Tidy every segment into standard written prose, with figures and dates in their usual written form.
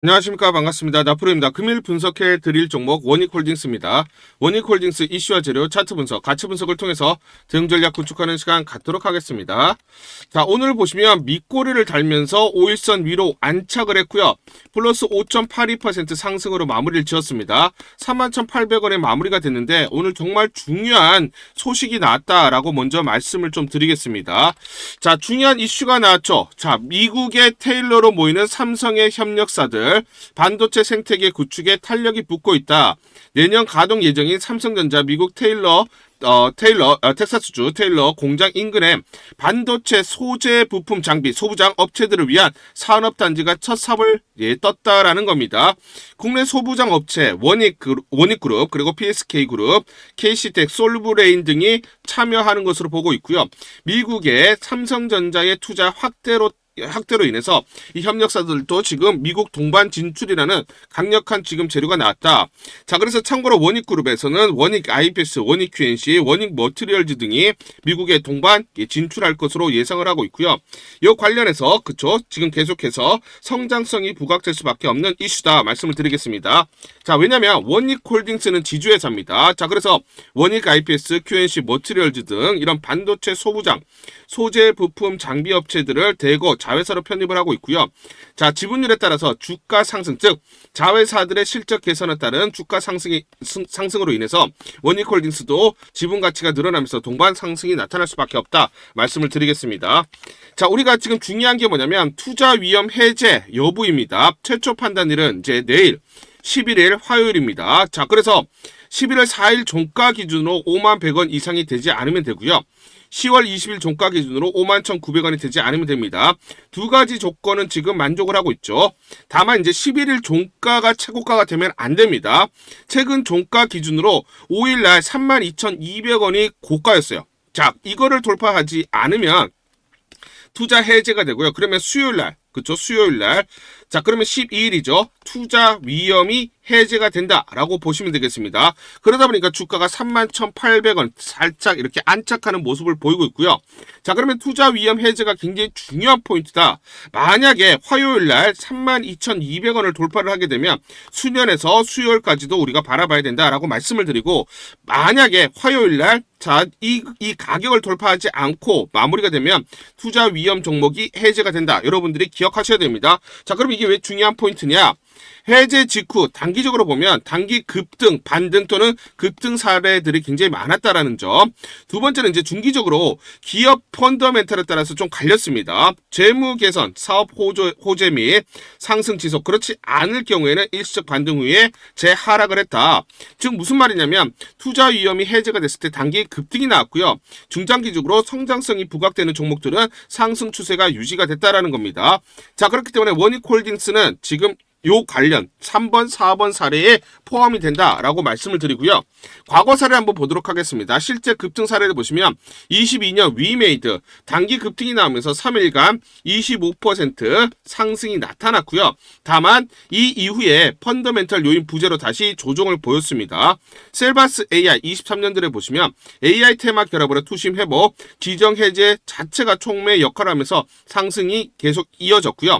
안녕하십니까. 반갑습니다. 나프로입니다. 금일 분석해 드릴 종목 원익홀딩스입니다. 원익홀딩스 이슈와 재료, 차트 분석, 가치 분석을 통해서 대응 전략 구축하는 시간 갖도록 하겠습니다. 자, 오늘 보시면 밑꼬리를 달면서 5일선 위로 안착을 했고요. 플러스 5.82% 상승으로 마무리를 지었습니다. 31,800원에 마무리가 됐는데 오늘 정말 중요한 소식이 나왔다라고 먼저 말씀을 좀 드리겠습니다. 자, 중요한 이슈가 나왔죠. 자, 미국의 테일러로 모이는 삼성의 협력사들 반도체 생태계 구축에 탄력이 붙고 있다. 내년 가동 예정인 삼성전자 미국 텍사스주 테일러 공장 인근에 반도체 소재 부품 장비 소부장 업체들을 위한 산업단지가 첫 삽을 떴다라는 겁니다. 국내 소부장 업체 원익그룹 그리고 PSK그룹, KC텍, 솔브레인 등이 참여하는 것으로 보고 있고요. 미국의 삼성전자의 투자 확대로 인해서 이 협력사들도 지금 미국 동반 진출이라는 강력한 지금 재료가 나왔다. 자, 그래서 참고로 원익그룹에서는 원익 IPS, 원익 QNC, 원익 머티리얼즈 등이 미국에 동반 진출할 것으로 예상을 하고 있고요. 이 관련해서 지금 계속해서 성장성이 부각될 수밖에 없는 이슈다 말씀을 드리겠습니다. 자, 왜냐면 원익홀딩스는 지주회사입니다. 자, 그래서 원익 IPS, QNC, 머티리얼즈 등 이런 반도체 소부장, 소재 부품 장비 업체들을 대거 자회사로 편입을 하고 있고요. 자, 지분율에 따라서 주가 상승, 즉 자회사들의 실적 개선에 따른 주가 상승으로 인해서 원익홀딩스도 지분 가치가 늘어나면서 동반 상승이 나타날 수밖에 없다 말씀을 드리겠습니다. 자, 우리가 지금 중요한 게 뭐냐면 투자 위험 해제 여부입니다. 최초 판단일은 이제 내일 11일 화요일입니다. 자, 그래서 11월 4일 종가 기준으로 51,100원 이상이 되지 않으면 되고요. 10월 20일 종가 기준으로 51,900원이 되지 않으면 됩니다. 두 가지 조건은 지금 만족을 하고 있죠. 다만 이제 11일 종가가 최고가가 되면 안 됩니다. 최근 종가 기준으로 5일날 32,200원이 고가였어요. 자, 이거를 돌파하지 않으면 투자 해제가 되고요. 그러면 수요일날, 수요일날. 자, 그러면 12일이죠. 투자 위험이 해제가 된다라고 보시면 되겠습니다. 그러다 보니까 주가가 31,800원 살짝 이렇게 안착하는 모습을 보이고 있고요. 자, 그러면 투자 위험 해제가 굉장히 중요한 포인트다. 만약에 화요일날 32,200원을 돌파를 하게 되면 수년에서 수요일까지도 우리가 바라봐야 된다라고 말씀을 드리고, 만약에 화요일날 이 가격을 돌파하지 않고 마무리가 되면 투자 위험 종목이 해제가 된다. 여러분들이 기억하셔야 됩니다. 자, 그럼 이게 왜 중요한 포인트냐? 해제 직후 단기적으로 보면 단기 급등, 반등 또는 급등 사례들이 굉장히 많았다라는 점. 두 번째는 이제 중기적으로 기업 펀더멘탈에 따라서 좀 갈렸습니다. 재무 개선, 사업 호재 및 상승 지속. 그렇지 않을 경우에는 일시적 반등 후에 재하락을 했다. 즉 무슨 말이냐면 투자 위험이 해제가 됐을 때 단기 급등이 나왔고요. 중장기적으로 성장성이 부각되는 종목들은 상승 추세가 유지가 됐다라는 겁니다. 자, 그렇기 때문에 원익홀딩스는 지금 요 관련 3번, 4번 사례에 포함이 된다라고 말씀을 드리고요. 과거 사례 한번 보도록 하겠습니다. 실제 급등 사례를 보시면 22년 위메이드 단기 급등이 나오면서 3일간 25% 상승이 나타났고요. 다만 이 이후에 펀더멘털 요인 부재로 다시 조정을 보였습니다. 셀바스 AI 23년들에 보시면 AI 테마 결합으로 투심 회복, 지정 해제 자체가 촉매 역할을 하면서 상승이 계속 이어졌고요.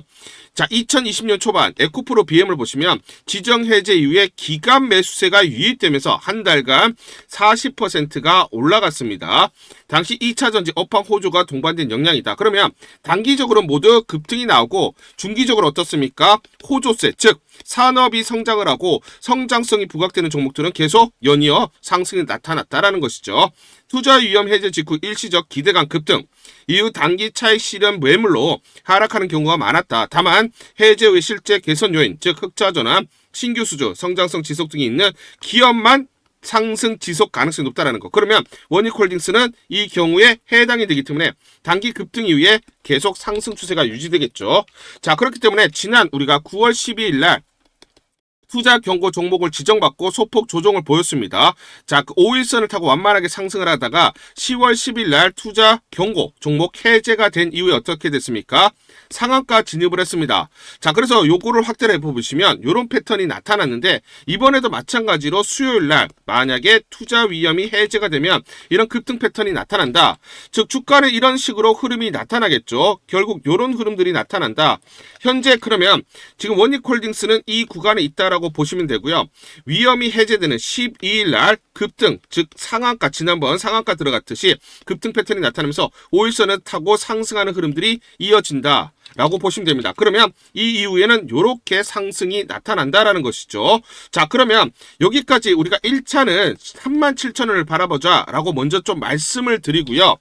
자, 2020년 초반 에코프로 BM을 보시면 지정 해제 이후에 기간 매수세가 유입되면서 한 달간 40%가 올라갔습니다. 당시 2차 전지 업황 호조가 동반된 영향이다. 그러면 단기적으로 모두 급등이 나오고 중기적으로 어떻습니까? 호조세, 즉 산업이 성장을 하고 성장성이 부각되는 종목들은 계속 연이어 상승이 나타났다라는 것이죠. 투자 위험 해제 직후 일시적 기대감 급등, 이후 단기 차익 실현 매물로 하락하는 경우가 많았다. 다만 해제 후의 실제 개선 요인, 즉 흑자 전환, 신규 수주, 성장성 지속 등이 있는 기업만 상승 지속 가능성이 높다라는 거. 그러면 원익홀딩스는 이 경우에 해당이 되기 때문에 단기 급등 이후에 계속 상승 추세가 유지되겠죠. 자, 그렇기 때문에 지난 우리가 9월 12일 날 투자 경고 종목을 지정받고 소폭 조정을 보였습니다. 자, 그 5일선을 타고 완만하게 상승을 하다가 10월 10일 날 투자 경고 종목 해제가 된 이후에 어떻게 됐습니까? 상한가 진입을 했습니다. 자, 그래서 요거를 확대를 해보시면 이런 패턴이 나타났는데 이번에도 마찬가지로 수요일 날 만약에 투자 위험이 해제가 되면 이런 급등 패턴이 나타난다. 즉 주가는 이런 식으로 흐름이 나타나겠죠. 결국 이런 흐름들이 나타난다. 현재 그러면 지금 원익홀딩스는 이 구간에 있다라고 보시면 되고요. 위험이 해제되는 12일 날 급등, 즉 상한가, 지난번 상한가 들어갔듯이 급등 패턴이 나타나면서 5일선을 타고 상승하는 흐름들이 이어진다 라고 보시면 됩니다. 그러면 이 이후에는 이렇게 상승이 나타난다라는 것이죠. 자, 그러면 여기까지 우리가 1차는 37,000원을 바라보자 라고 먼저 좀 말씀을 드리고요.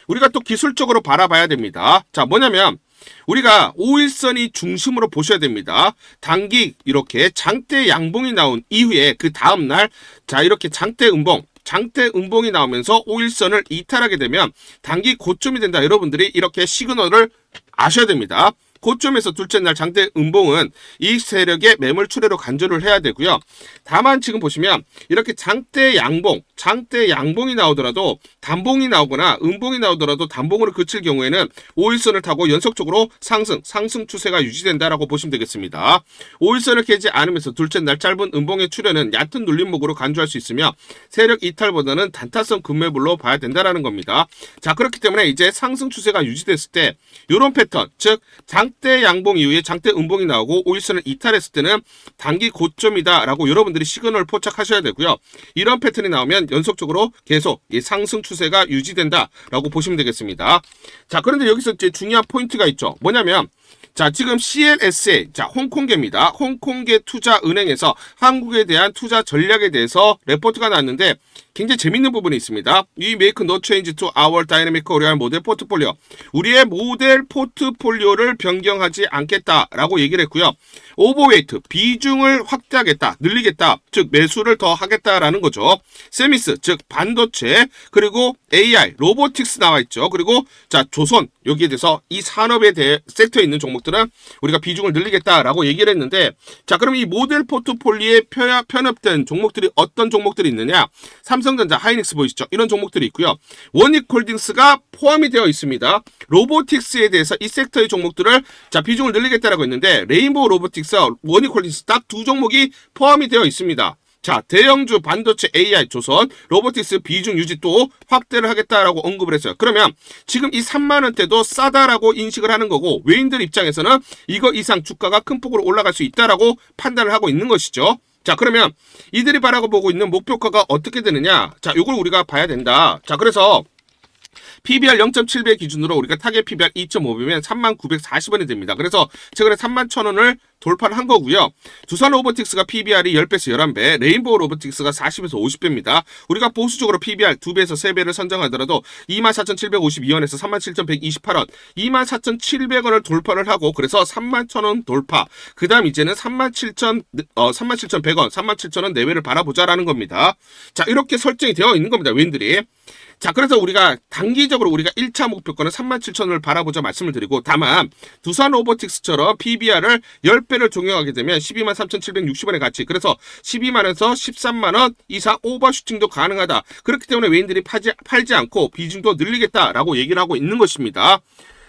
우리가 또 기술적으로 바라봐야 됩니다. 자, 뭐냐면 우리가 5일선이 중심으로 보셔야 됩니다. 단기 이렇게 장대 양봉이 나온 이후에 그 다음날 자 이렇게 장대 음봉이 나오면서 5일선을 이탈하게 되면 단기 고점이 된다. 여러분들이 이렇게 시그널을 아셔야 됩니다. 고점에서 둘째 날 장대 음봉은 이 세력의 매물 출회로 간주를 해야 되고요. 다만 지금 보시면 이렇게 장대 양봉이 나오더라도 단봉이 나오거나 음봉이 나오더라도 단봉으로 그칠 경우에는 5일선을 타고 연속적으로 상승 추세가 유지된다라고 보시면 되겠습니다. 5일선을 깨지 않으면서 둘째 날 짧은 음봉의 출현은 얕은 눌림목으로 간주할 수 있으며 세력 이탈보다는 단타성 급매물로 봐야 된다라는 겁니다. 자, 그렇기 때문에 이제 상승 추세가 유지됐을 때 이런 패턴, 즉 장대 양봉 이후에 장대 음봉이 나오고 5일선을 이탈했을 때는 단기 고점이다 라고 여러분들이 시그널을 포착하셔야 되고요. 이런 패턴이 나오면 연속적으로 계속 이 상승 추세가 유지된다 라고 보시면 되겠습니다. 자, 그런데 여기서 이제 중요한 포인트가 있죠. 뭐냐면 자, 지금 CLSA, 자, 홍콩계입니다. 홍콩계 투자은행에서 한국에 대한 투자 전략에 대해서 레포트가 나왔는데 굉장히 재밌는 부분이 있습니다. We make no change to our dynamic Korean model portfolio. 우리의 모델 포트폴리오를 변경하지 않겠다라고 얘기를 했고요. 오버웨이트, 비중을 확대하겠다, 늘리겠다, 즉 매수를 더 하겠다라는 거죠. 세미스, 즉 반도체, 그리고 AI, 로보틱스 나와 있죠. 그리고 자, 조선, 여기에 대해서 이 산업에 대해 섹터에 있는 종목들은 우리가 비중을 늘리겠다라고 얘기를 했는데 자, 그럼 이 모델 포트폴리오에 편입된 종목들이 어떤 종목들이 있느냐? 삼성전자, 하이닉스 보이시죠? 이런 종목들이 있고요. 원익홀딩스가 포함이 되어 있습니다. 로보틱스에 대해서 이 섹터의 종목들을 자, 비중을 늘리겠다라고 했는데 레인보우 로보틱스, 원익홀딩스 딱 두 종목이 포함이 되어 있습니다. 자, 대형주, 반도체, AI, 조선, 로보틱스 비중 유지 또 확대를 하겠다라고 언급을 했어요. 그러면 지금 이 3만원대도 싸다라고 인식을 하는 거고 외인들 입장에서는 이거 이상 주가가 큰 폭으로 올라갈 수 있다라고 판단을 하고 있는 것이죠. 자, 그러면 이들이 바라보고 있는 목표가가 어떻게 되느냐? 자, 이걸 우리가 봐야 된다. 자, 그래서 PBR 0.7배 기준으로 우리가 타겟 PBR 2.5배면 39,40원이 됩니다. 그래서 최근에 31,000원을 돌파를 한 거고요. 두산 로보틱스가 PBR이 10배에서 11배, 레인보우 로보틱스가 40에서 50배입니다. 우리가 보수적으로 PBR 2배에서 3배를 선정하더라도 24,752원에서 37,128원, 24,700원을 돌파를 하고 그래서 31,000원 돌파. 그 다음 이제는 37,100원, 37,000원 내외를 바라보자라는 겁니다. 자, 이렇게 설정이 되어 있는 겁니다. 웬들이. 자, 그래서 우리가 단기적으로 우리가 1차 목표가는 37,000원을 바라보자 말씀을 드리고 다만 두산 로보틱스처럼 PBR을 10배를 적용하게 되면 123,760원의 가치, 그래서 12만원에서 13만원 이상 오버슈팅도 가능하다. 그렇기 때문에 외인들이 팔지 않고 비중도 늘리겠다라고 얘기를 하고 있는 것입니다.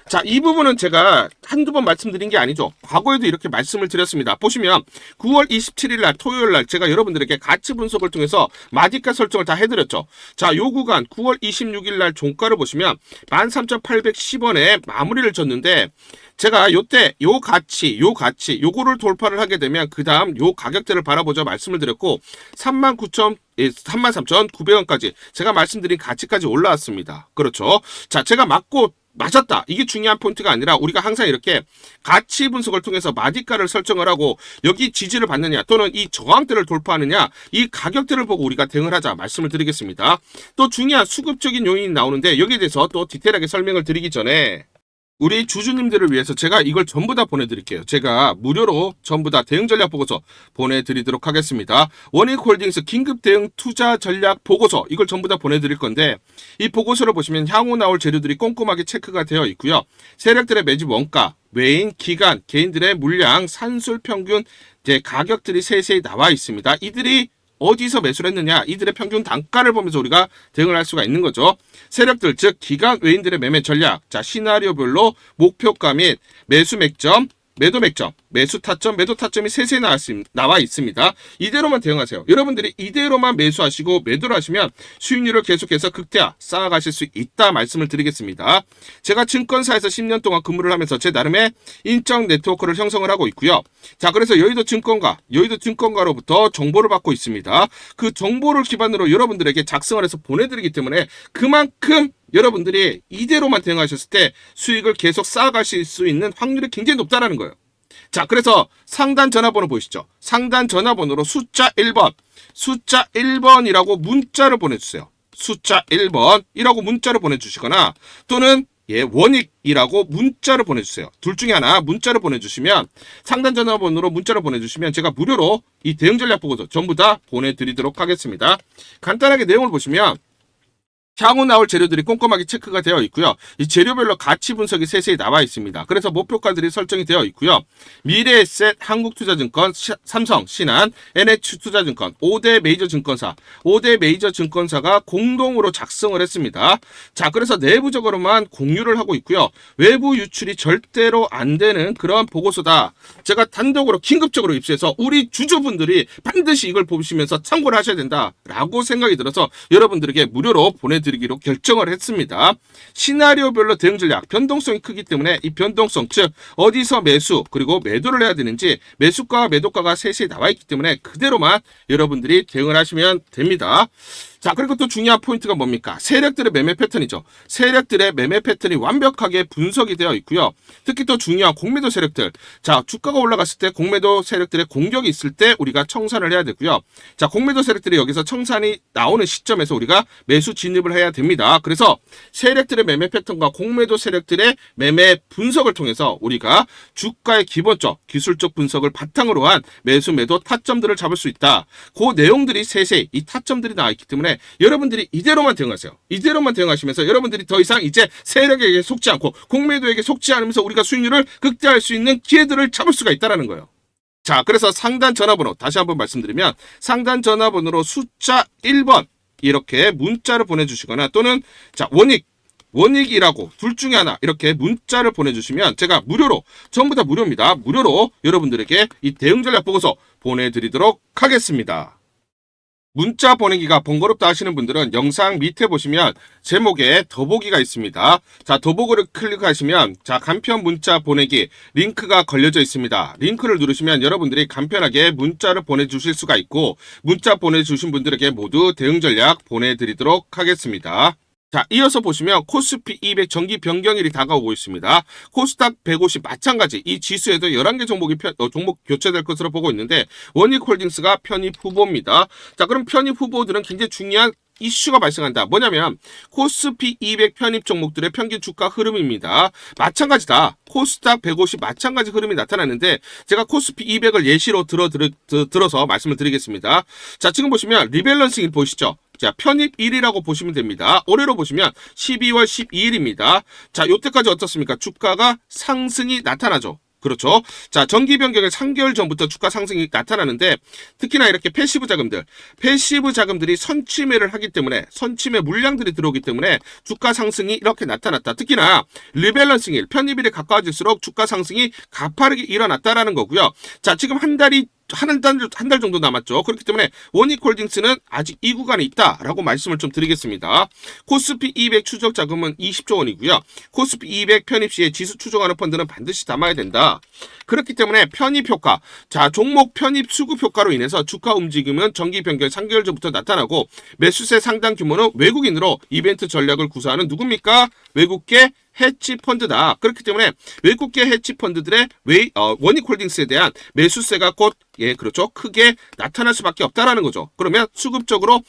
자, 이 부분은 제가 한두 번 말씀드린 게 아니죠. 과거에도 이렇게 말씀을 드렸습니다. 보시면 9월 27일 날 토요일 날 제가 여러분들에게 가치 분석을 통해서 마디가 설정을 다 해드렸죠. 자, 요 구간 9월 26일 날 종가를 보시면 13,810원에 마무리를 졌는데 제가 요때 요 가치 요거를 돌파를 하게 되면 그 다음 요 가격대를 바라보자 말씀을 드렸고 33,900원까지 제가 말씀드린 가치까지 올라왔습니다. 그렇죠. 자, 제가 맞았다. 이게 중요한 포인트가 아니라 우리가 항상 이렇게 가치 분석을 통해서 마디가를 설정을 하고 여기 지지를 받느냐 또는 이 저항대를 돌파하느냐 이 가격대를 보고 우리가 대응을 하자 말씀을 드리겠습니다. 또 중요한 수급적인 요인이 나오는데 여기에 대해서 또 디테일하게 설명을 드리기 전에 우리 주주님들을 위해서 제가 이걸 전부 다 보내드릴게요. 제가 무료로 전부 다 대응 전략 보고서 보내드리도록 하겠습니다. 원익홀딩스 긴급 대응 투자 전략 보고서 이걸 전부 다 보내드릴 건데 이 보고서를 보시면 향후 나올 재료들이 꼼꼼하게 체크가 되어 있고요. 세력들의 매집 원가, 외인, 기간, 개인들의 물량, 산술 평균 가격들이 세세히 나와 있습니다. 이들이 어디서 매수를 했느냐, 이들의 평균 단가를 보면서 우리가 대응을 할 수가 있는 거죠. 세력들, 즉 기관 외인들의 매매 전략, 시나리오별로 목표가 및 매수 맥점, 매도 맥점, 매수 타점, 매도 타점이 세세히 나와 있습니다. 이대로만 대응하세요. 여러분들이 이대로만 매수하시고 매도를 하시면 수익률을 계속해서 극대화 쌓아가실 수 있다 말씀을 드리겠습니다. 제가 증권사에서 10년 동안 근무를 하면서 제 나름의 인적 네트워크를 형성을 하고 있고요. 그래서 여의도 증권가로부터 정보를 받고 있습니다. 그 정보를 기반으로 여러분들에게 작성을 해서 보내드리기 때문에 그만큼 여러분들이 이대로만 대응하셨을 때 수익을 계속 쌓아가실 수 있는 확률이 굉장히 높다는 거예요. 그래서 상단 전화번호 보이시죠? 상단 전화번호로 숫자 1번이라고 문자를 보내주세요. 숫자 1번이라고 문자를 보내주시거나 또는 원익이라고 문자를 보내주세요. 둘 중에 하나 문자를 보내주시면 상단 전화번호로 문자를 보내주시면 제가 무료로 이 대응 전략 보고서 전부 다 보내드리도록 하겠습니다. 간단하게 내용을 보시면 향후 나올 재료들이 꼼꼼하게 체크가 되어 있고요. 이 재료별로 가치 분석이 세세히 나와 있습니다. 그래서 목표가들이 설정이 되어 있고요. 미래에셋, 한국투자증권, 삼성, 신한, NH투자증권, 5대 메이저 증권사가 공동으로 작성을 했습니다. 그래서 내부적으로만 공유를 하고 있고요. 외부 유출이 절대로 안 되는 그런 보고서다. 제가 단독으로 긴급적으로 입수해서 우리 주주분들이 반드시 이걸 보시면서 참고를 하셔야 된다라고 생각이 들어서 여러분들에게 무료로 보내드리기로 결정을 했습니다. 시나리오별로 대응 전략, 변동성이 크기 때문에 이 변동성, 즉 어디서 매수 그리고 매도를 해야 되는지 매수가와 매도가가 세세히 나와 있기 때문에 그대로만 여러분들이 대응을 하시면 됩니다. 그리고 또 중요한 포인트가 뭡니까? 세력들의 매매 패턴이죠. 세력들의 매매 패턴이 완벽하게 분석이 되어 있고요. 특히 또 중요한 공매도 세력들. 주가가 올라갔을 때 공매도 세력들의 공격이 있을 때 우리가 청산을 해야 되고요. 공매도 세력들이 여기서 청산이 나오는 시점에서 우리가 매수 진입을 해야 됩니다. 그래서 세력들의 매매 패턴과 공매도 세력들의 매매 분석을 통해서 우리가 주가의 기본적, 기술적 분석을 바탕으로 한 매수, 매도 타점들을 잡을 수 있다. 그 내용들이 세세히 이 타점들이 나와 있기 때문에 여러분들이 이대로만 대응하세요. 이대로만 대응하시면서 여러분들이 더 이상 이제 세력에게 속지 않고 공매도에게 속지 않으면서 우리가 수익률을 극대화할 수 있는 기회들을 잡을 수가 있다는 거예요. 그래서 상단 전화번호 다시 한번 말씀드리면 상단 전화번호로 숫자 1번 이렇게 문자를 보내주시거나 또는 원익이라고 둘 중에 하나 이렇게 문자를 보내주시면 제가 무료로 전부 다 무료입니다. 무료로 여러분들에게 이 대응 전략 보고서 보내드리도록 하겠습니다. 문자 보내기가 번거롭다 하시는 분들은 영상 밑에 보시면 제목에 더보기가 있습니다. 더보기를 클릭하시면 간편 문자 보내기 링크가 걸려져 있습니다. 링크를 누르시면 여러분들이 간편하게 문자를 보내주실 수가 있고 문자 보내주신 분들에게 모두 대응 전략 보내드리도록 하겠습니다. 이어서 보시면 코스피 200 정기 변경일이 다가오고 있습니다. 코스닥 150 마찬가지 이 지수에도 11개 종목 교체될 것으로 보고 있는데 원익홀딩스가 편입 후보입니다. 그럼 편입 후보들은 굉장히 중요한 이슈가 발생한다. 뭐냐면 코스피 200 편입 종목들의 평균 주가 흐름입니다. 마찬가지다. 코스닥 150 마찬가지 흐름이 나타났는데 제가 코스피 200을 예시로 들어서 말씀을 드리겠습니다. 지금 보시면 리밸런싱 보이시죠? 편입일이라고 보시면 됩니다. 올해로 보시면 12월 12일입니다. 요때까지 어떻습니까? 주가가 상승이 나타나죠. 그렇죠. 정기 변경의 3개월 전부터 주가 상승이 나타나는데 특히나 이렇게 패시브 자금들이 선취매를 하기 때문에 선취매 물량들이 들어오기 때문에 주가 상승이 이렇게 나타났다. 특히나 리밸런싱일, 편입일에 가까워질수록 주가 상승이 가파르게 일어났다라는 거고요. 지금 한 달 정도 남았죠. 그렇기 때문에 원익홀딩스는 아직 이 구간에 있다라고 말씀을 좀 드리겠습니다. 코스피 200 추적 자금은 20조 원이고요. 코스피 200 편입 시에 지수 추정하는 펀드는 반드시 담아야 된다. 그렇기 때문에 편입 효과, 종목 편입 수급 효과로 인해서 주가 움직임은 정기 변경 3개월 전부터 나타나고 매수세 상당 규모는 외국인으로 이벤트 전략을 구사하는 누굽니까? 외국계 해치펀드다. 그렇기 때문에 외국계 해치펀드들의 원익홀딩스에 대한 매수세가 곧 그렇죠. 크게 나타날 수밖에 없다라는 거죠. 그러면 수급적으로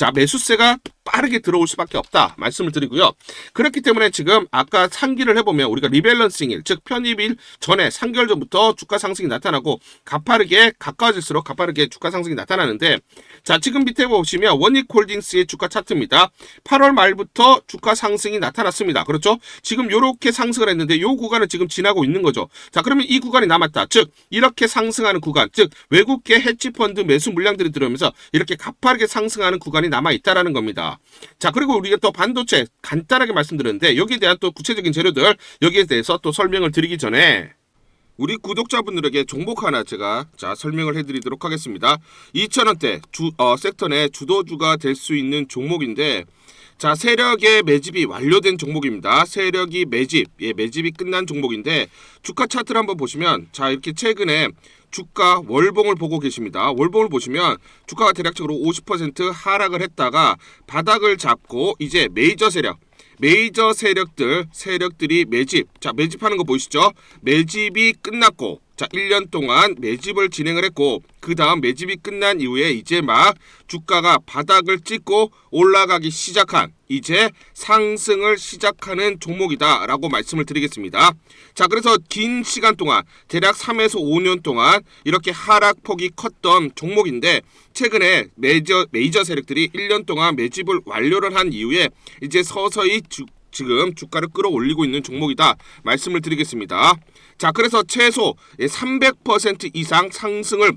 자, 매수세가 빠르게 들어올 수밖에 없다 말씀을 드리고요. 그렇기 때문에 지금 아까 상기를 해보면 우리가 리밸런싱일, 즉 편입일 전에 3개월 전부터 주가 상승이 나타나고 가파르게 가까워질수록 가파르게 주가 상승이 나타나는데, 자, 지금 밑에 보시면 원익홀딩스의 주가 차트입니다. 8월 말부터 주가 상승이 나타났습니다. 그렇죠? 지금 이렇게 상승을 했는데 이 구간을 지금 지나고 있는 거죠. 자, 그러면 이 구간이 남았다. 즉 이렇게 상승하는 구간, 즉 외국계 헤지펀드 매수 물량들이 들어오면서 이렇게 가파르게 상승하는 구간이 남아있다라는 겁니다. 자, 그리고 우리가 또 반도체 간단하게 말씀드렸는데 여기에 대한 또 구체적인 재료들, 여기에 대해서 또 설명을 드리기 전에 우리 구독자분들에게 종목 하나 제가 설명을 해드리도록 하겠습니다. 2,000원대 섹터 내 주도주가 될 수 있는 종목인데, 자, 세력의 매집이 완료된 종목입니다. 세력이 매집이 끝난 종목인데, 주가 차트를 한번 보시면, 자, 이렇게 최근에 주가 월봉을 보고 계십니다. 월봉을 보시면 주가가 대략적으로 50% 하락을 했다가 바닥을 잡고 이제 메이저 세력들이 매집하는 거 보이시죠? 매집이 끝났고, 자, 1년 동안 매집을 진행을 했고, 그 다음 매집이 끝난 이후에 이제 막 주가가 바닥을 찍고 올라가기 시작한, 이제 상승을 시작하는 종목이다 라고 말씀을 드리겠습니다. 자, 그래서 긴 시간 동안 대략 3에서 5년 동안 이렇게 하락폭이 컸던 종목인데, 최근에 메이저 세력들이 1년 동안 매집을 완료를 한 이후에 이제 서서히 지금 주가를 끌어올리고 있는 종목이다 말씀을 드리겠습니다. 자, 그래서 최소 300% 이상 상승을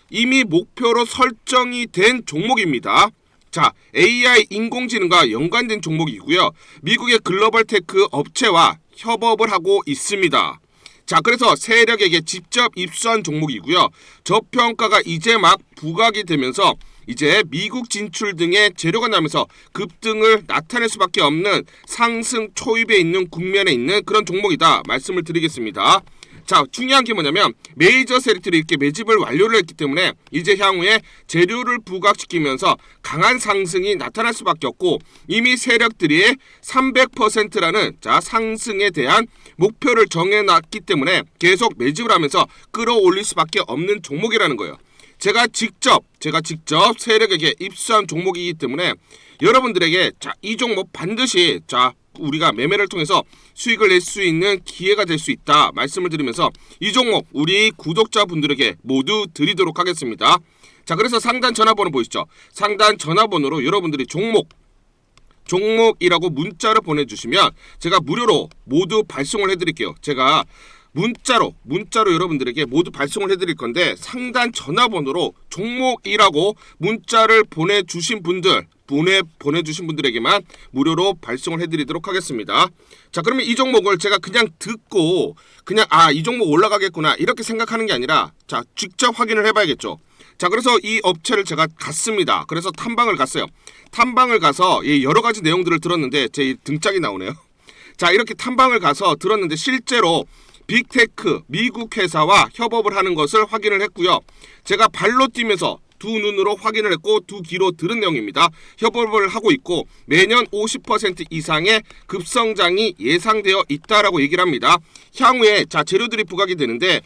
이미 목표로 설정이 된 종목입니다. 자, AI 인공지능과 연관된 종목이고요. 미국의 글로벌 테크 업체와 협업을 하고 있습니다. 자, 그래서 세력에게 직접 입수한 종목이고요. 저평가가 이제 막 부각이 되면서 이제 미국 진출 등의 재료가 나면서 급등을 나타낼 수밖에 없는 상승 초입에 있는 국면에 있는 그런 종목이다 말씀을 드리겠습니다. 자, 중요한 게 뭐냐면 메이저 세력들이 이렇게 매집을 완료를 했기 때문에 이제 향후에 재료를 부각시키면서 강한 상승이 나타날 수밖에 없고, 이미 세력들이 300%라는 상승에 대한 목표를 정해놨기 때문에 계속 매집을 하면서 끌어올릴 수밖에 없는 종목이라는 거예요. 제가 직접 세력에게 입수한 종목이기 때문에 여러분들에게 이 종목 반드시 우리가 매매를 통해서 수익을 낼 수 있는 기회가 될 수 있다 말씀을 드리면서 이 종목 우리 구독자분들에게 모두 드리도록 하겠습니다. 자, 그래서 상단 전화번호 보이시죠? 상단 전화번호로 여러분들이 종목이라고 문자를 보내주시면 제가 무료로 모두 발송을 해드릴게요. 제가 문자로 여러분들에게 모두 발송을 해드릴 건데, 상단 전화번호로 종목이라고 문자를 보내주신 분들에게만 무료로 발송을 해드리도록 하겠습니다. 자, 그러면 이 종목을 제가 그냥 듣고 이 종목 올라가겠구나 이렇게 생각하는 게 아니라 직접 확인을 해봐야겠죠. 자, 그래서 이 업체를 제가 갔습니다. 그래서 탐방을 갔어요. 탐방을 가서 여러 가지 내용들을 들었는데 제 등짝이 나오네요. 자, 이렇게 탐방을 가서 들었는데 실제로 빅테크 미국 회사와 협업을 하는 것을 확인을 했고요. 제가 발로 뛰면서 두 눈으로 확인을 했고 두 귀로 들은 내용입니다. 협업을 하고 있고 매년 50% 이상의 급성장이 예상되어 있다라고 얘기를 합니다. 향후에 재료들이 부각이 되는데,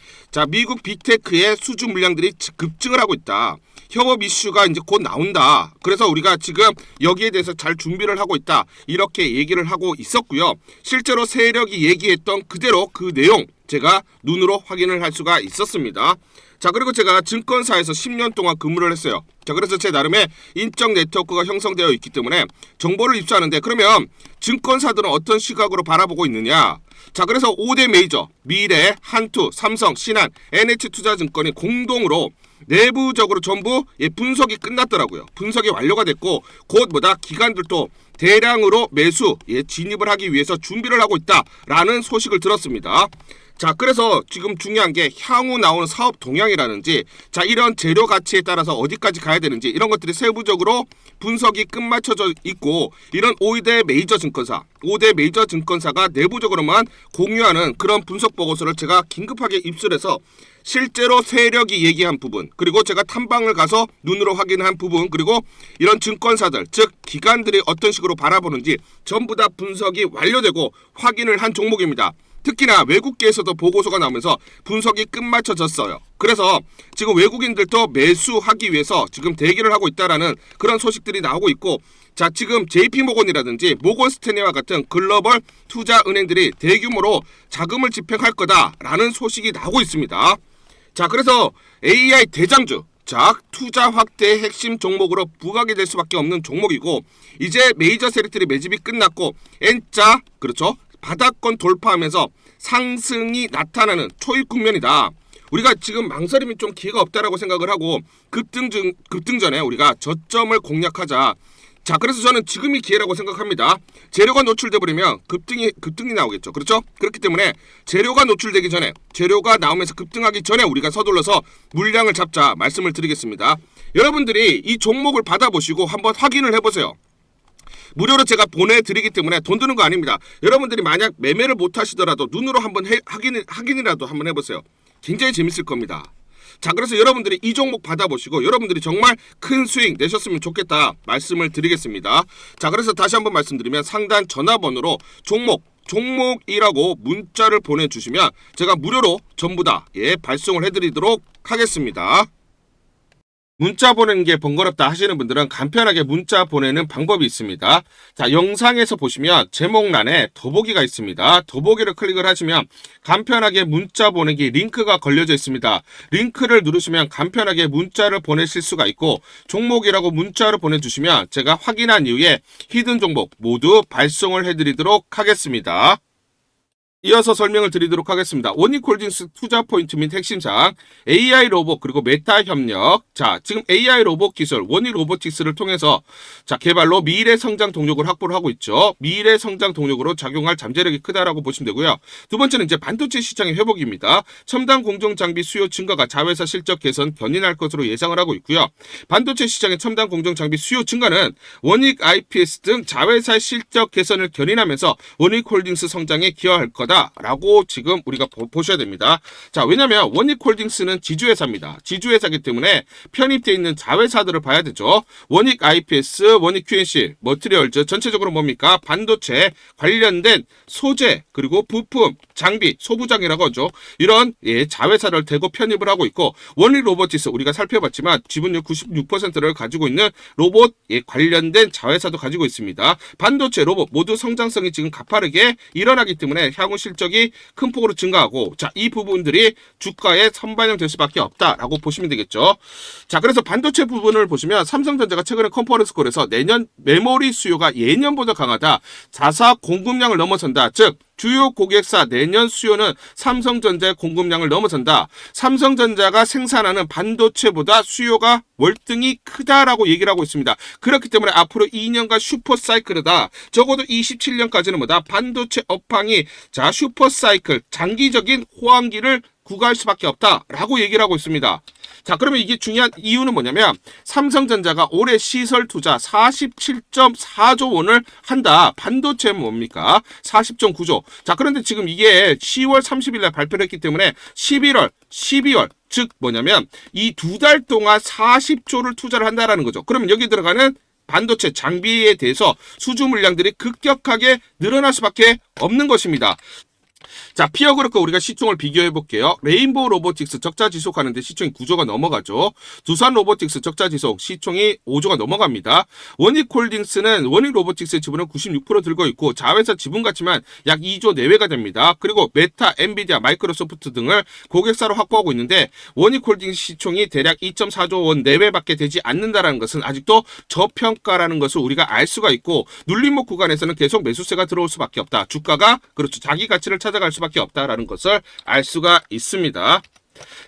미국 빅테크의 수주 물량들이 급증을 하고 있다. 협업 이슈가 이제 곧 나온다. 그래서 우리가 지금 여기에 대해서 잘 준비를 하고 있다. 이렇게 얘기를 하고 있었고요. 실제로 세력이 얘기했던 그대로 그 내용 제가 눈으로 확인을 할 수가 있었습니다. 자, 그리고 제가 증권사에서 10년 동안 근무를 했어요. 자, 그래서 제 나름의 인적 네트워크가 형성되어 있기 때문에 정보를 입수하는데, 그러면 증권사들은 어떤 시각으로 바라보고 있느냐? 자, 그래서 5대 메이저 미래, 한투, 삼성, 신한, NH투자증권이 공동으로 내부적으로 전부 분석이 끝났더라고요. 분석이 완료가 됐고 곧 기관들도 대량으로 매수 진입을 하기 위해서 준비를 하고 있다라는 소식을 들었습니다. 자, 그래서 지금 중요한 게 향후 나오는 사업 동향이라든지 이런 재료 가치에 따라서 어디까지 가야 되는지 이런 것들이 세부적으로 분석이 끝마쳐져 있고, 이런 5대 메이저 증권사가 내부적으로만 공유하는 그런 분석 보고서를 제가 긴급하게 입수해서 실제로 세력이 얘기한 부분, 그리고 제가 탐방을 가서 눈으로 확인한 부분, 그리고 이런 증권사들 즉 기관들이 어떤 식으로 바라보는지 전부 다 분석이 완료되고 확인을 한 종목입니다. 특히나 외국계에서도 보고서가 나오면서 분석이 끝마쳐졌어요. 그래서 지금 외국인들도 매수하기 위해서 지금 대기를 하고 있다라는 그런 소식들이 나오고 있고, 자, 지금 JP모건이라든지 모건스탠리와 같은 글로벌 투자 은행들이 대규모로 자금을 집행할 거다라는 소식이 나오고 있습니다. 자, 그래서 AI 대장주, 자, 투자 확대의 핵심 종목으로 부각이 될 수밖에 없는 종목이고, 이제 메이저 세력들이 매집이 끝났고 N자, 그렇죠, 바닥권 돌파하면서 상승이 나타나는 초입 국면이다. 우리가 지금 망설임이 좀 기회가 없다라고 생각을 하고 급등 전에 우리가 저점을 공략하자. 자, 그래서 저는 지금이 기회라고 생각합니다. 재료가 노출돼 버리면 급등이 나오겠죠. 그렇죠? 그렇기 때문에 재료가 노출되기 전에, 재료가 나오면서 급등하기 전에 우리가 서둘러서 물량을 잡자 말씀을 드리겠습니다. 여러분들이 이 종목을 받아보시고 한번 확인을 해보세요. 무료로 제가 보내드리기 때문에 돈 드는 거 아닙니다. 여러분들이 만약 매매를 못 하시더라도 눈으로 한번 확인이라도 한번 해보세요. 굉장히 재밌을 겁니다. 자, 그래서 여러분들이 이 종목 받아보시고 여러분들이 정말 큰 수익 내셨으면 좋겠다 말씀을 드리겠습니다. 자, 그래서 다시 한번 말씀드리면 상단 전화번호로 종목이라고 문자를 보내주시면 제가 무료로 전부 다 발송을 해드리도록 하겠습니다. 문자 보내는 게 번거롭다 하시는 분들은 간편하게 문자 보내는 방법이 있습니다. 자, 영상에서 보시면 제목란에 더보기가 있습니다. 더보기를 클릭을 하시면 간편하게 문자 보내기 링크가 걸려져 있습니다. 링크를 누르시면 간편하게 문자를 보내실 수가 있고, 종목이라고 문자를 보내주시면 제가 확인한 이후에 히든 종목 모두 발송을 해드리도록 하겠습니다. 이어서 설명을 드리도록 하겠습니다. 원익홀딩스 투자 포인트 및 핵심사항, AI 로봇 그리고 메타 협력. 자, 지금 AI 로봇 기술 원익 로보틱스를 통해서 자, 개발로 미래 성장 동력을 확보를 하고 있죠. 미래 성장 동력으로 작용할 잠재력이 크다라고 보시면 되고요. 두 번째는 이제 반도체 시장의 회복입니다. 첨단 공정 장비 수요 증가가 자회사 실적 개선 견인할 것으로 예상을 하고 있고요. 반도체 시장의 첨단 공정 장비 수요 증가는 원익 IPS 등 자회사의 실적 개선을 견인하면서 원익홀딩스 성장에 기여할 거다 라고 지금 우리가 보셔야 됩니다. 자, 왜냐면 원익홀딩스는 지주회사입니다. 지주회사이기 때문에 편입되어 있는 자회사들을 봐야 되죠. 원익 IPS, 원익 QNC, 머티리얼즈, 전체적으로 뭡니까? 반도체 관련된 소재, 그리고 부품, 장비, 소부장이라고 하죠. 이런 자회사를 대거 편입을 하고 있고, 원익 로보틱스 우리가 살펴봤지만 지분율 96%를 가지고 있는 로봇 관련된 자회사도 가지고 있습니다. 반도체, 로봇 모두 성장성이 지금 가파르게 일어나기 때문에 향후 실적이 큰 폭으로 증가하고, 자, 이 부분들이 주가에 선반영될 수밖에 없다라고 보시면 되겠죠. 자, 그래서 반도체 부분을 보시면 삼성전자가 최근에 컨퍼런스 콜에서 내년 메모리 수요가 예년보다 강하다, 자사 공급량을 넘어선다, 즉 주요 고객사 내년 수요는 삼성전자의 공급량을 넘어선다. 삼성전자가 생산하는 반도체보다 수요가 월등히 크다라고 얘기를 하고 있습니다. 그렇기 때문에 앞으로 2년간 슈퍼사이클이다. 적어도 27년까지는 뭐다? 반도체 업황이 자 슈퍼사이클, 장기적인 호황기를 구가할 수밖에 없다라고 얘기를 하고 있습니다. 자, 그러면 이게 중요한 이유는 뭐냐면 삼성전자가 올해 시설 투자 47.4조 원을 한다. 반도체는 뭡니까? 40.9조. 자, 그런데 지금 이게 10월 30일 날 발표를 했기 때문에 11월, 12월 즉 뭐냐면 이 두 달 동안 40조를 투자를 한다라는 거죠. 그러면 여기 들어가는 반도체 장비에 대해서 수주 물량들이 급격하게 늘어날 수밖에 없는 것입니다. 자, 피어 그룹과 우리가 시총을 비교해 볼게요. 레인보우 로보틱스 적자 지속하는데 시총이 9조가 넘어가죠. 두산 로보틱스 적자 지속 시총이 5조가 넘어갑니다. 원익홀딩스는 원익 로보틱스의 지분은 96% 들고 있고 자회사 지분 가치만 약 2조 내외가 됩니다. 그리고 메타, 엔비디아, 마이크로소프트 등을 고객사로 확보하고 있는데 원익홀딩스 시총이 대략 2.4조 원 내외밖에 되지 않는다는 것은 아직도 저평가라는 것을 우리가 알 수가 있고, 눌림목 구간에서는 계속 매수세가 들어올 수밖에 없다. 주가가 그렇죠, 자기 가치를 찾아갈 수밖에 없다라는 것을 알 수가 있습니다.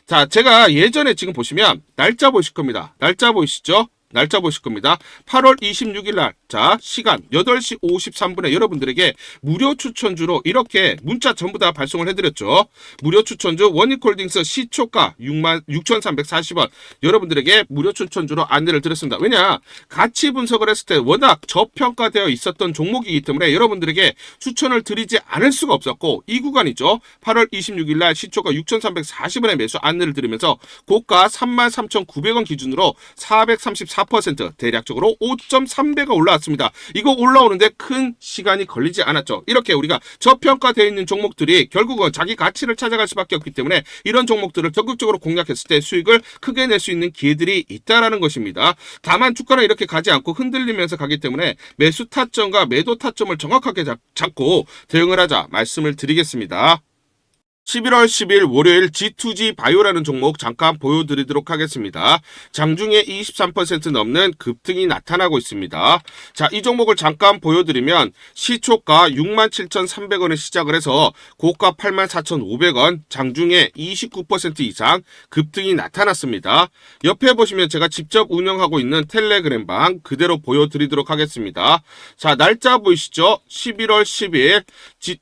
자, 제가 예전에 지금 보시면 날짜 보실 겁니다. 날짜 보이시죠? 날짜 보실 겁니다. 8월 26일 날, 자, 시간 8시 53분에 여러분들에게 무료 추천주로 이렇게 문자 전부 다 발송을 해드렸죠. 무료 추천주 원익홀딩스 시초가 66,340원 여러분들에게 무료 추천주로 안내를 드렸습니다. 왜냐? 가치 분석을 했을 때 워낙 저평가되어 있었던 종목이기 때문에 여러분들에게 추천을 드리지 않을 수가 없었고, 이 구간이죠. 8월 26일 날 시초가 6,340원에 매수 안내를 드리면서 고가 33,900원 기준으로 434% 4% 대략적으로 5.3배가 올라왔습니다. 이거 올라오는데 큰 시간이 걸리지 않았죠. 이렇게 우리가 저평가되어 있는 종목들이 결국은 자기 가치를 찾아갈 수밖에 없기 때문에 이런 종목들을 적극적으로 공략했을 때 수익을 크게 낼 수 있는 기회들이 있다라는 것입니다. 다만 주가는 이렇게 가지 않고 흔들리면서 가기 때문에 매수 타점과 매도 타점을 정확하게 잡고 대응을 하자 말씀을 드리겠습니다. 11월 10일 월요일 G2G 바이오라는 종목 잠깐 보여드리도록 하겠습니다. 장중에 23% 넘는 급등이 나타나고 있습니다. 자, 이 종목을 잠깐 보여드리면 시초가 67,300원에 시작을 해서 고가 84,500원, 장중에 29% 이상 급등이 나타났습니다. 옆에 보시면 제가 직접 운영하고 있는 텔레그램방 그대로 보여드리도록 하겠습니다. 자, 날짜 보이시죠? 11월 10일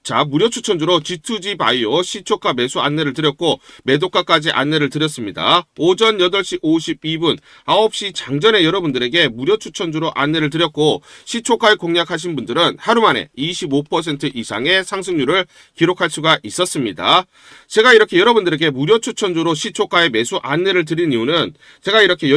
자, 무료 추천주로 G2G 바이오 시초 가 매수 안내를 드렸고 매도가까지 안내를 드렸습니다. 오전 8시 52분 9시 장전에 여러분들에게 무료 추천주로 안내를 드렸고 시초가에 공략하신 분들은 하루 만에 25% 이상의 상승률을 기록할 수가 있었습니다. 제가 이렇게 여러분들에게 무료 추천주로 시초가에 매수 안내를 드린 이유는 제가 이렇게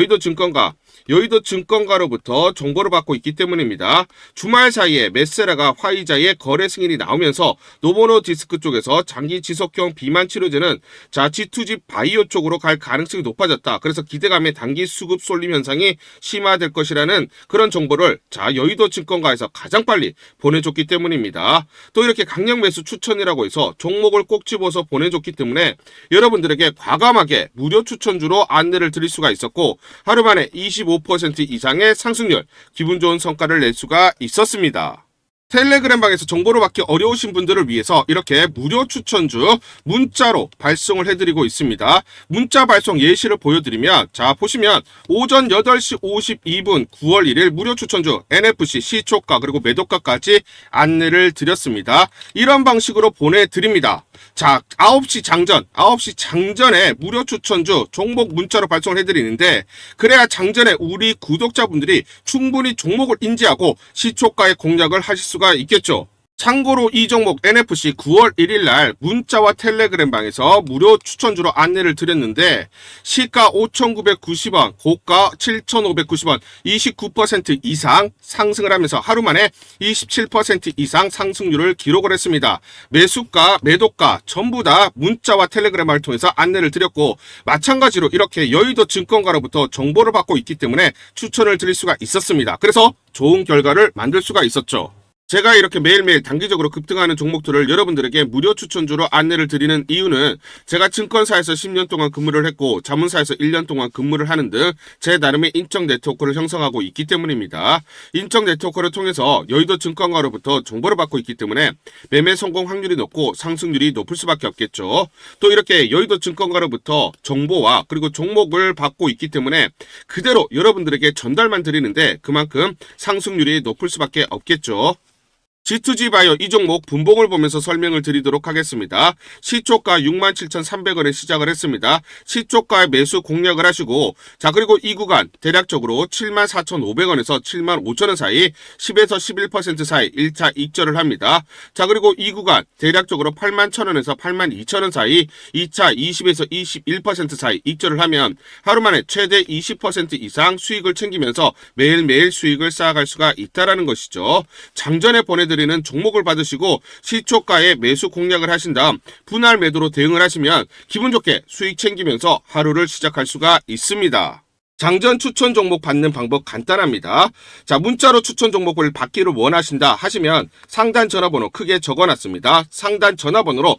여의도증권가로부터 정보를 받고 있기 때문입니다. 주말 사이에 메세라가 화이자의 거래 승인이 나오면서 노보노디스크 쪽에서 장기 지속형 비만 치료제는 자 G2G 바이오 쪽으로 갈 가능성이 높아졌다. 그래서 기대감의 단기 수급 쏠림 현상이 심화될 것이라는 그런 정보를 자 여의도증권가에서 가장 빨리 보내줬기 때문입니다. 또 이렇게 강력 매수 추천이라고 해서 종목을 꼭 집어서 보내줬기 때문에 여러분들에게 과감하게 무료 추천주로 안내를 드릴 수가 있었고 하루 만에 25% 이상의 상승률, 기분 좋은 성과를 낼 수가 있었습니다. 텔레그램방에서 정보를 받기 어려우신 분들을 위해서 이렇게 무료 추천주 문자로 발송을 해드리고 있습니다. 문자 발송 예시를 보여드리면 자 보시면 오전 8시 52분 9월 1일 무료 추천주 NFC 시초가 그리고 매도가까지 안내를 드렸습니다. 이런 방식으로 보내드립니다. 자 9시 장전에 무료 추천주 종목 문자로 발송을 해드리는데 그래야 장전에 우리 구독자분들이 충분히 종목을 인지하고 시초가에 공략을 하실 수가 있겠죠. 참고로 이 종목 NFC 9월 1일 날 문자와 텔레그램방에서 무료 추천주로 안내를 드렸는데 시가 5,990원, 고가 7,590원, 29% 이상 상승을 하면서 하루 만에 27% 이상 상승률을 기록을 했습니다. 매수가, 매도가 전부 다 문자와 텔레그램을 통해서 안내를 드렸고 마찬가지로 이렇게 여의도 증권가로부터 정보를 받고 있기 때문에 추천을 드릴 수가 있었습니다. 그래서 좋은 결과를 만들 수가 있었죠. 제가 이렇게 매일매일 단기적으로 급등하는 종목들을 여러분들에게 무료 추천주로 안내를 드리는 이유는 제가 증권사에서 10년 동안 근무를 했고 자문사에서 1년 동안 근무를 하는 등 제 나름의 인적 네트워크를 형성하고 있기 때문입니다. 인적 네트워크를 통해서 여의도 증권가로부터 정보를 받고 있기 때문에 매매 성공 확률이 높고 상승률이 높을 수밖에 없겠죠. 또 이렇게 여의도 증권가로부터 정보와 그리고 종목을 받고 있기 때문에 그대로 여러분들에게 전달만 드리는데 그만큼 상승률이 높을 수밖에 없겠죠. G2G 바이오 이 종목 분봉을 보면서 설명을 드리도록 하겠습니다. 시초가 67,300원에 시작을 했습니다. 시초가에 매수 공략을 하시고 자 그리고 이 구간 대략적으로 74,500원에서 75,000원 사이 10에서 11% 사이 1차 익절을 합니다. 자 그리고 이 구간 대략적으로 81,000원에서 82,000원 사이 2차 20에서 21% 사이 익절을 하면 하루 만에 최대 20% 이상 수익을 챙기면서 매일매일 수익을 쌓아갈 수가 있다는 것이죠. 장전에 보내드리는 종목을 받으시고 시초가에 매수 공략을 하신 다음 분할 매도로 대응을 하시면 기분 좋게 수익 챙기면서 하루를 시작할 수가 있습니다. 장전 추천 종목 받는 방법 간단합니다. 자, 문자로 추천 종목을 받기를 원하신다 하시면 상단 전화번호 크게 적어놨습니다. 상단 전화번호로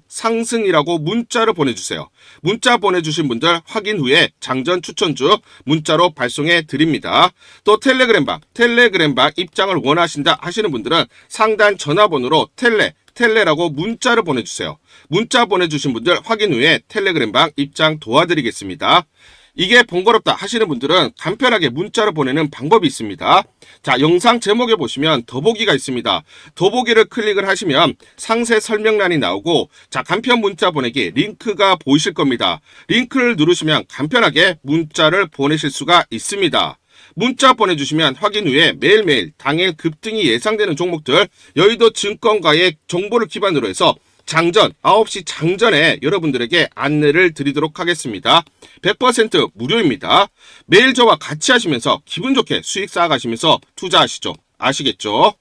상승이라고 문자를 보내주세요. 문자 보내주신 분들 확인 후에 장전 추천주 문자로 발송해 드립니다. 또 텔레그램방 입장을 원하신다 하시는 분들은 상단 전화번호로 텔레라고 문자를 보내주세요. 문자 보내주신 분들 확인 후에 텔레그램방 입장 도와드리겠습니다. 이게 번거롭다 하시는 분들은 간편하게 문자로 보내는 방법이 있습니다. 자, 영상 제목에 보시면 더보기가 있습니다. 더보기를 클릭을 하시면 상세 설명란이 나오고 자, 간편 문자 보내기 링크가 보이실 겁니다. 링크를 누르시면 간편하게 문자를 보내실 수가 있습니다. 문자 보내주시면 확인 후에 매일매일 당일 급등이 예상되는 종목들 여의도 증권가의 정보를 기반으로 해서 장전 9시 장전에 여러분들에게 안내를 드리도록 하겠습니다. 100% 무료입니다. 매일 저와 같이 하시면서 기분 좋게 수익 쌓아가시면서 투자하시죠. 아시겠죠?